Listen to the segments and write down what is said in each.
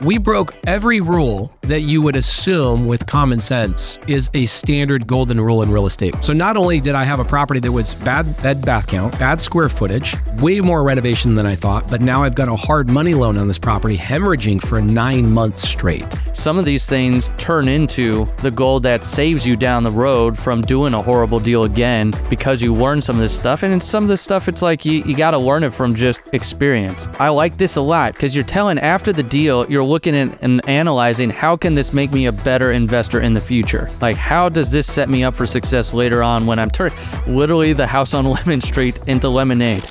We broke every rule that you would assume with common sense is a standard golden rule in real estate. So not only did I have a property that was bad bed bath count, bad square footage, way more renovation than I thought, but now I've got a hard money loan on this property hemorrhaging for 9 months straight. Some of these things turn into the gold that saves you down the road from doing a horrible deal again because you learn some of this stuff. And in some of this stuff, it's like you got to learn it from just experience. I like this a lot because you're telling after the deal, you're looking at and analyzing how can this make me a better investor in the future? Like how does this set me up for success later on when I'm literally the house on Lemon Street into lemonade?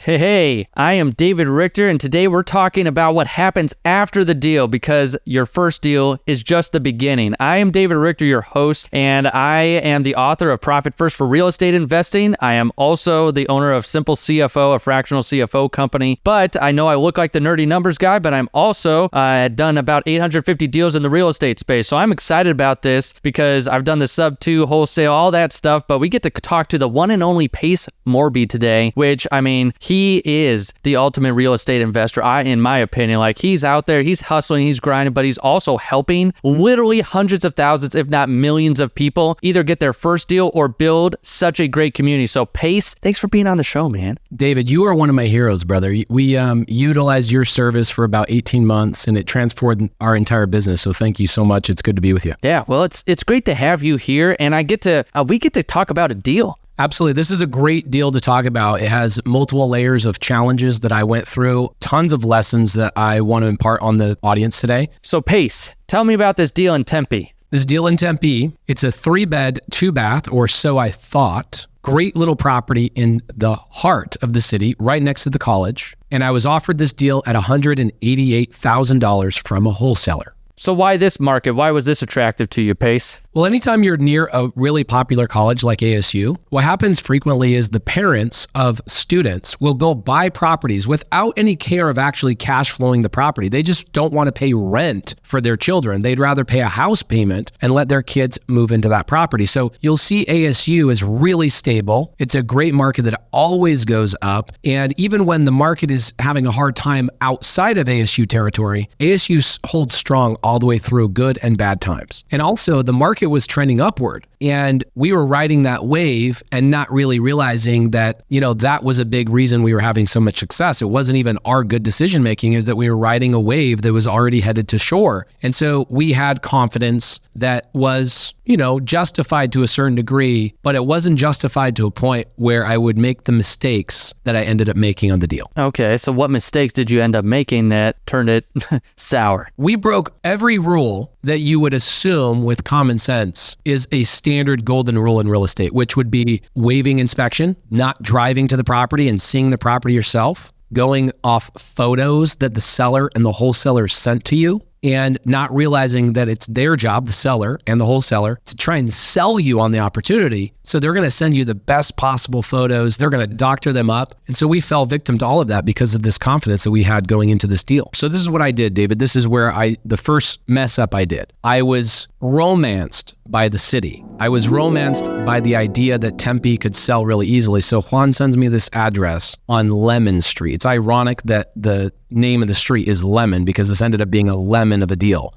Hey, I am David Richter, and today we're talking about what happens after the deal because your first deal is just the beginning. I am David Richter, your host, and I am the author of Profit First for Real Estate Investing. I am also the owner of Simple CFO, a fractional CFO company, but I know I look like the nerdy numbers guy, but I'm also done about 850 deals in the real estate space. So I'm excited about this because I've done the sub 2, wholesale, all that stuff, but we get to talk to the one and only Pace Morby today, which, I mean, he is the ultimate real estate investor, in my opinion. Like he's out there, he's hustling, he's grinding, but he's also helping literally hundreds of thousands, if not millions of people either get their first deal or build such a great community. So Pace, thanks for being on the show, man. David, you are one of my heroes, brother. We utilized your service for about 18 months and it transformed our entire business. So thank you so much. It's good to be with you. Yeah, well, it's great to have you here, and we get to talk about a deal. Absolutely. This is a great deal to talk about. It has multiple layers of challenges that I went through, tons of lessons that I want to impart on the audience today. So Pace, tell me about this deal in Tempe. This deal in Tempe, it's a 3-bed, 2-bath, or so I thought. Great little property in the heart of the city, right next to the college. And I was offered this deal at $188,000 from a wholesaler. So why this market? Why was this attractive to you, Pace? Well, anytime you're near a really popular college like ASU, what happens frequently is the parents of students will go buy properties without any care of actually cash flowing the property. They just don't want to pay rent for their children. They'd rather pay a house payment and let their kids move into that property. So you'll see ASU is really stable. It's a great market that always goes up. And even when the market is having a hard time outside of ASU territory, ASU holds strong all the way through good and bad times. And also the market was trending upward and we were riding that wave and not really realizing that, that was a big reason we were having so much success. It wasn't even our good decision making, is that we were riding a wave that was already headed to shore. And so we had confidence that was, justified to a certain degree, but it wasn't justified to a point where I would make the mistakes that I ended up making on the deal. Okay, so what mistakes did you end up making that turned it sour? We broke every rule that you would assume with common sense is a standard golden rule in real estate, which would be waiving inspection, not driving to the property and seeing the property yourself, going off photos that the seller and the wholesaler sent to you, and not realizing that it's their job, the seller and the wholesaler, to try and sell you on the opportunity. So they're going to send you the best possible photos. They're going to doctor them up. And so we fell victim to all of that because of this confidence that we had going into this deal. So this is what I did, David. This is where the first mess up I did. I was romanced by the city. I was romanced by the idea that Tempe could sell really easily. So Juan sends me this address on Lemon Street. It's ironic that the name of the street is Lemon because this ended up being a lemon of a deal.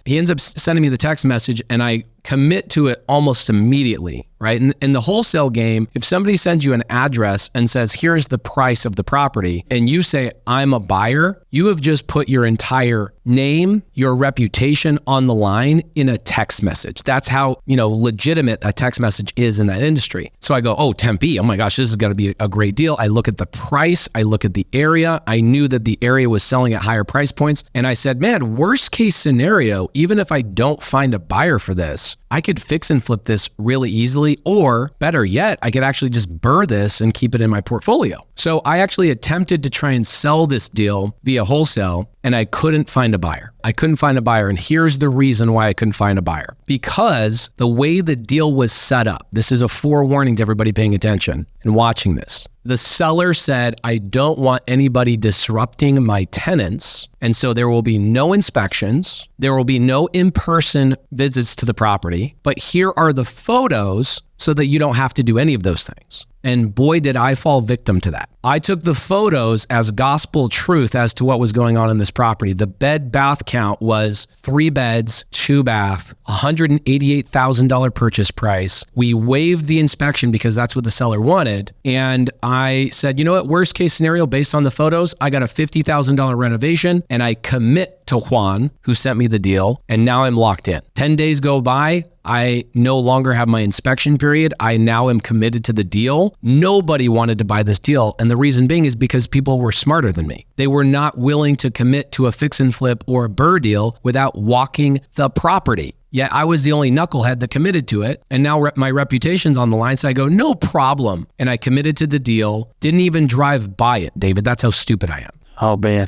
He ends up sending me the text message and I commit to it almost immediately, right? In the wholesale game, if somebody sends you an address and says, here's the price of the property, and you say, I'm a buyer, you have just put your entire name, your reputation on the line in a text message. That's how, legitimate a text message is in that industry. So I go, oh, Tempe, oh my gosh, this is going to be a great deal. I look at the price, I look at the area. I knew that the area was selling at higher price points. And I said, man, worst case scenario, even if I don't find a buyer for this, I could fix and flip this really easily, or better yet, I could actually just burr this and keep it in my portfolio. So I actually attempted to try and sell this deal via wholesale, and I couldn't find a buyer. I couldn't find a buyer. And here's the reason why I couldn't find a buyer. Because the way the deal was set up, this is a forewarning to everybody paying attention and watching this. The seller said, I don't want anybody disrupting my tenants. And so there will be no inspections. There will be no in-person visits to the property. But here are the photos so that you don't have to do any of those things. And boy, did I fall victim to that. I took the photos as gospel truth as to what was going on in this property. The bed bath count was 3 beds, 2 bath, $188,000 purchase price. We waived the inspection because that's what the seller wanted. And I said, you know what, worst case scenario, based on the photos, I got a $50,000 renovation and I commit to Juan, who sent me the deal. And now I'm locked in. 10 days go by. I no longer have my inspection period. I now am committed to the deal. Nobody wanted to buy this deal. And the reason being is because people were smarter than me. They were not willing to commit to a fix and flip or a BRRRR deal without walking the property. Yet I was the only knucklehead that committed to it. And now my reputation's on the line. So I go, no problem. And I committed to the deal. Didn't even drive by it, David. That's how stupid I am. Oh, man.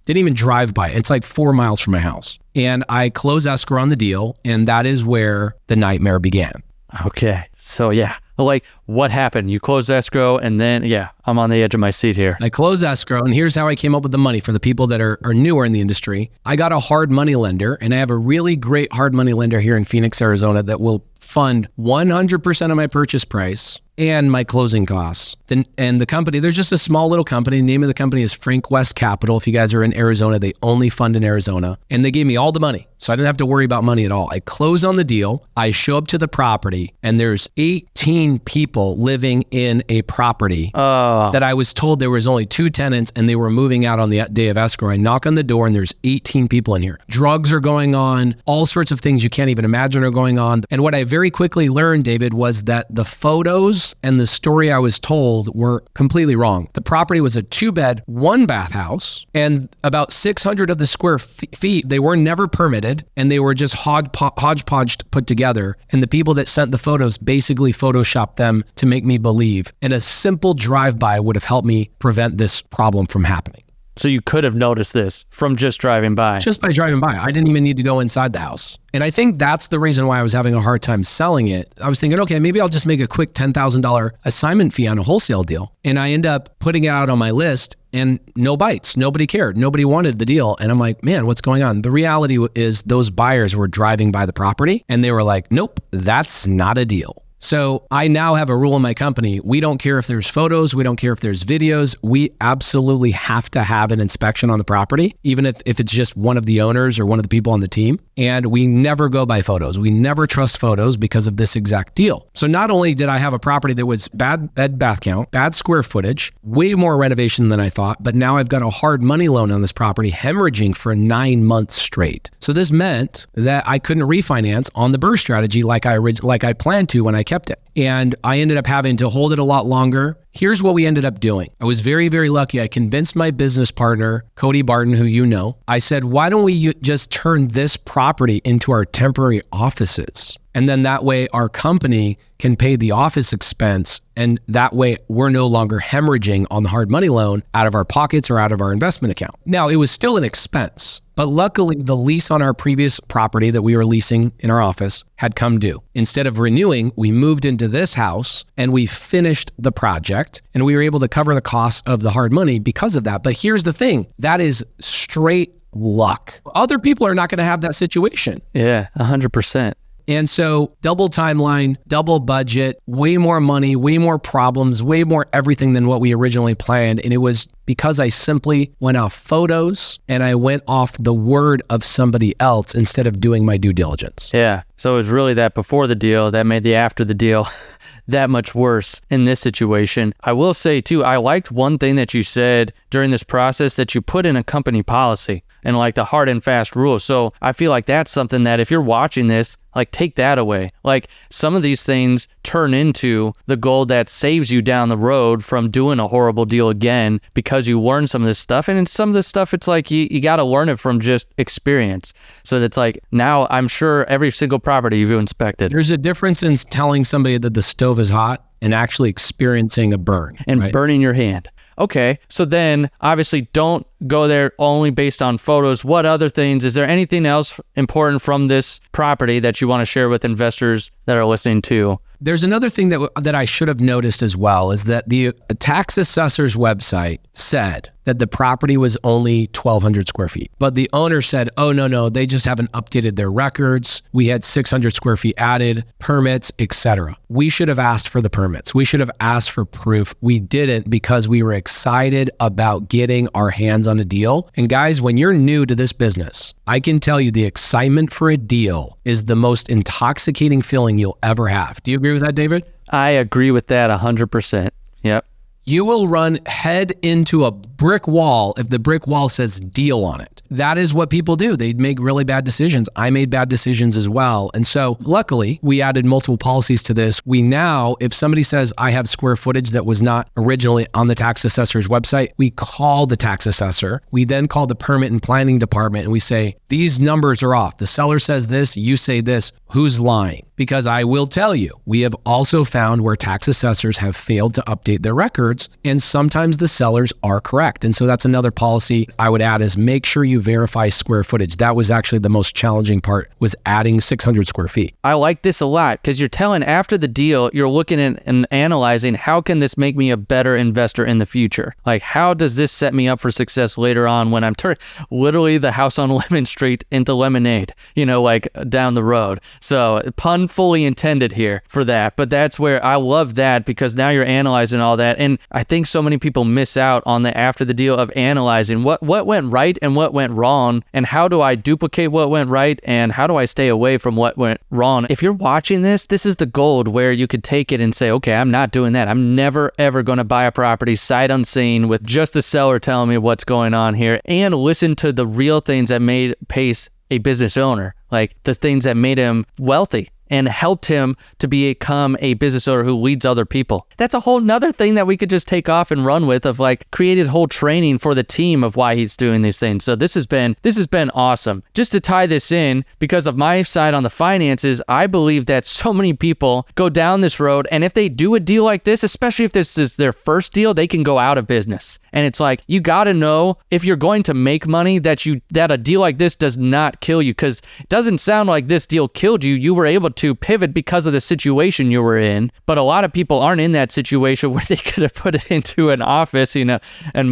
Didn't even drive by it. It's like 4 miles from my house. And I close escrow on the deal. And that is where the nightmare began. Okay. So yeah, like what happened? You closed escrow and then, yeah, I'm on the edge of my seat here. I closed escrow and here's how I came up with the money for the people that are newer in the industry. I got a hard money lender and I have a really great hard money lender here in Phoenix, Arizona that will fund 100% of my purchase price and my closing costs. And the company, there's just a small little company. The name of the company is Frank West Capital. If you guys are in Arizona, they only fund in Arizona. And they gave me all the money. So I didn't have to worry about money at all. I close on the deal. I show up to the property and there's 18 people living in a property that I was told there was only 2 tenants and they were moving out on the day of escrow. I knock on the door and there's 18 people in here. Drugs are going on. All sorts of things you can't even imagine are going on. And what I very quickly learned, David, was that the photos and the story I was told were completely wrong. The property was a 2-bed, 1-bath house, and about 600 of the square feet, they were never permitted, and they were just hodgepodge put together. And the people that sent the photos basically photoshopped them to make me believe. And a simple drive-by would have helped me prevent this problem from happening. So you could have noticed this from just driving by. Just by driving by. I didn't even need to go inside the house. And I think that's the reason why I was having a hard time selling it. I was thinking, okay, maybe I'll just make a quick $10,000 assignment fee on a wholesale deal. And I end up putting it out on my list and no bites. Nobody cared. Nobody wanted the deal. And I'm like, man, what's going on? The reality is those buyers were driving by the property and they were like, nope, that's not a deal. So I now have a rule in my company. We don't care if there's photos. We don't care if there's videos. We absolutely have to have an inspection on the property, even if it's just one of the owners or one of the people on the team. And we never go by photos. We never trust photos because of this exact deal. So not only did I have a property that was bad bed bath count, bad square footage, way more renovation than I thought, but now I've got a hard money loan on this property hemorrhaging for 9 months straight. So this meant that I couldn't refinance on the BRRRR strategy like I planned to when I kept it. And I ended up having to hold it a lot longer. Here's what we ended up doing. I was very, very lucky. I convinced my business partner, Cody Barton, who you know. I said, why don't we just turn this property into our temporary offices? And then that way our company can pay the office expense. And that way we're no longer hemorrhaging on the hard money loan out of our pockets or out of our investment account. Now, it was still an expense, but luckily the lease on our previous property that we were leasing in our office had come due. Instead of renewing, we moved into this house and we finished the project and we were able to cover the cost of the hard money because of that. But here's the thing, that is straight luck. Other people are not going to have that situation. Yeah, 100%. And so double timeline, double budget, way more money, way more problems, way more everything than what we originally planned. And it was because I simply went off photos and I went off the word of somebody else instead of doing my due diligence. Yeah. So it was really that before the deal that made the after the deal that much worse in this situation. I will say too, I liked one thing that you said during this process, that you put in a company policy and like the hard and fast rules. So I feel like that's something that if you're watching this, like take that away. Like some of these things turn into the gold that saves you down the road from doing a horrible deal again because you learn some of this stuff. And in some of this stuff, it's like you got to learn it from just experience. So that's like now I'm sure every single property you've inspected. There's a difference in telling somebody that the stove is hot and actually experiencing a burn. And right? Burning your hand. Okay, so then obviously don't go there only based on photos. What other things, is there anything else important from this property that you want to share with investors that are listening to? There's another thing that I should have noticed as well is that the tax assessor's website said that the property was only 1,200 square feet. But the owner said, oh, no, they just haven't updated their records. We had 600 square feet added, permits, etc. We should have asked for the permits. We should have asked for proof. We didn't because we were excited about getting our hands on a deal. And guys, when you're new to this business, I can tell you the excitement for a deal is the most intoxicating feeling you'll ever have. Do you agree with that, David? I agree with that 100%. Yep. You will run head into a brick wall if the brick wall says deal on it. That is what people do. They make really bad decisions. I made bad decisions as well. And so luckily, we added multiple policies to this. We now, if somebody says, I have square footage that was not originally on the tax assessor's website, we call the tax assessor. We then call the permit and planning department and we say, these numbers are off. The seller says this, you say this. Who's lying? Because I will tell you, we have also found where tax assessors have failed to update their records, and sometimes the sellers are correct. And so that's another policy I would add is make sure you verify square footage. That was actually the most challenging part, was adding 600 square feet. I like this a lot because you're telling after the deal, you're looking at and analyzing how can this make me a better investor in the future? Like how does this set me up for success later on when I'm turning literally the house on Lemon Street into lemonade, like down the road. So pun fully intended here for that. But that's where I love that because now you're analyzing all that. And I think so many people miss out on the after the deal of analyzing what went right and what went wrong and how do I duplicate what went right and how do I stay away from what went wrong. If you're watching this is the gold where you could take it and say, okay, I'm not doing that. I'm never, ever going to buy a property sight unseen with just the seller telling me what's going on here and listen to the real things that made Pace a business owner, like the things that made him wealthy and helped him to become a business owner who leads other people. That's a whole nother thing that we could just take off and run with of like created whole training for the team of why he's doing these things. So this has been awesome. Just to tie this in, because of my side on the finances, I believe that so many people go down this road and if they do a deal like this, especially if this is their first deal, they can go out of business. And it's like, you got to know if you're going to make money that a deal like this does not kill you, because it doesn't sound like this deal killed you. You were able to pivot because of the situation you were in, but a lot of people aren't in that situation where they could have put it into an office, and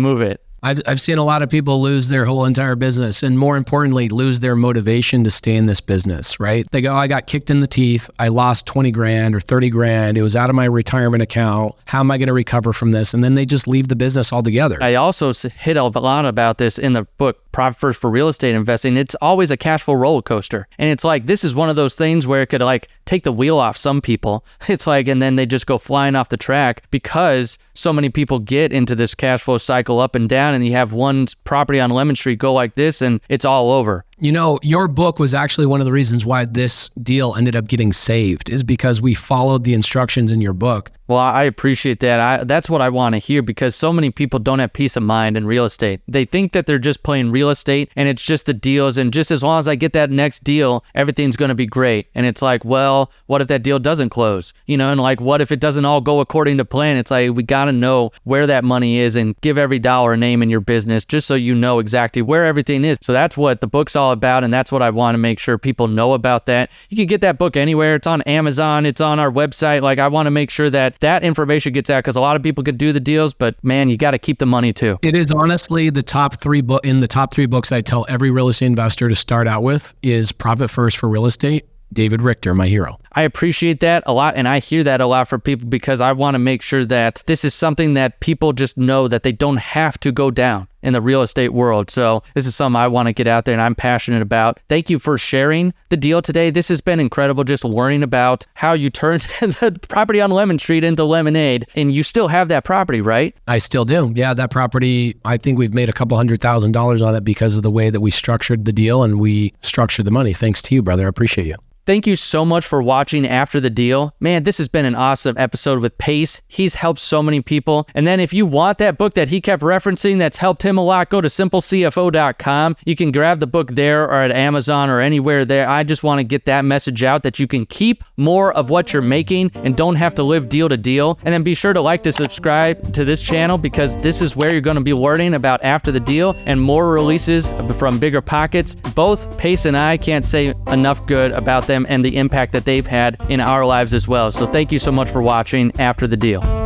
move it. I've seen a lot of people lose their whole entire business and more importantly, lose their motivation to stay in this business, right? They go, I got kicked in the teeth. I lost 20 grand or 30 grand. It was out of my retirement account. How am I going to recover from this? And then they just leave the business altogether. I also hit a lot about this in the book, Profit First for Real Estate Investing. It's always a cash flow roller coaster. And it's like, this is one of those things where it could like take the wheel off some people. It's like, and then they just go flying off the track because so many people get into this cash flow cycle up and down, and you have one property on Lemon Street go like this and it's all over. Your book was actually one of the reasons why this deal ended up getting saved, is because we followed the instructions in your book. Well, I appreciate that. That's what I want to hear, because so many people don't have peace of mind in real estate. They think that they're just playing real estate and it's just the deals, and just as long as I get that next deal, everything's going to be great. And it's like, well, what if that deal doesn't close? And like, what if it doesn't all go according to plan? It's like, we got to know where that money is and give every dollar a name in your business just so you know exactly where everything is. So that's what the book's all about, and that's what I want to make sure people know about that. You can get that book anywhere. It's on Amazon. It's on our website. Like, I want to make sure that information gets out, because a lot of people could do the deals, but man, you got to keep the money too. It is honestly the top three books I tell every real estate investor to start out with is Profit First for Real Estate. David Richter, my hero. I appreciate that a lot, and I hear that a lot from people, because I want to make sure that this is something that people just know that they don't have to go down in the real estate world. So this is something I want to get out there and I'm passionate about. Thank you for sharing the deal today. This has been incredible, just learning about how you turned the property on Lemon Street into lemonade, and you still have that property, right? I still do. Yeah, that property, I think we've made a couple $100,000 on it because of the way that we structured the deal and we structured the money. Thanks to you, brother. I appreciate you. Thank you so much for watching After the Deal. Man, this has been an awesome episode with Pace. He's helped so many people. And then if you want that book that he kept referencing that's helped him him a lot, go to simplecfo.com. You can grab the book there or at Amazon or anywhere there. I just want to get that message out that you can keep more of what you're making and don't have to live deal to deal. And then be sure to like to subscribe to this channel, because this is where you're going to be learning about After the Deal and more releases from Bigger Pockets. Both Pace and I can't say enough good about them and the impact that they've had in our lives as well. So thank you so much for watching After the Deal.